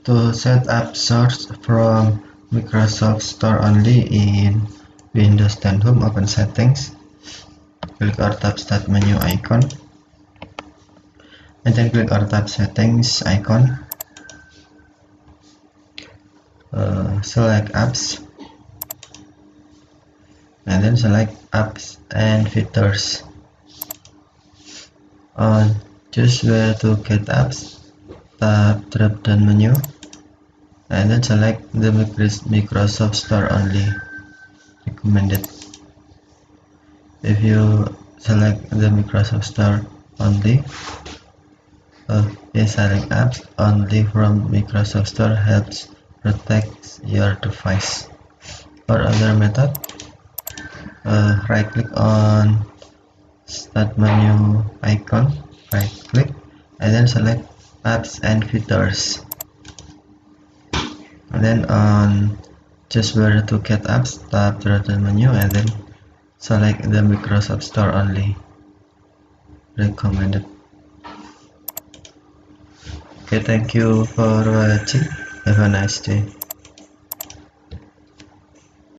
To set up source from Microsoft Store only in Windows 10 Home, open Settings, click or tap Start menu icon, and then click or tap Settings icon. Select Apps, and then select Apps and Features. Choose where to get apps, tap drop down menu, and then select the Microsoft Store only recommended. If you select the Microsoft Store only, installing apps only from Microsoft Store helps protect your device. For other method, right click on Start menu icon, right click, and then select Apps and Features. And then on just where to get apps, tap drop down menu, and then select the Microsoft Store only recommended. Okay, thank you for watching. Have a nice day.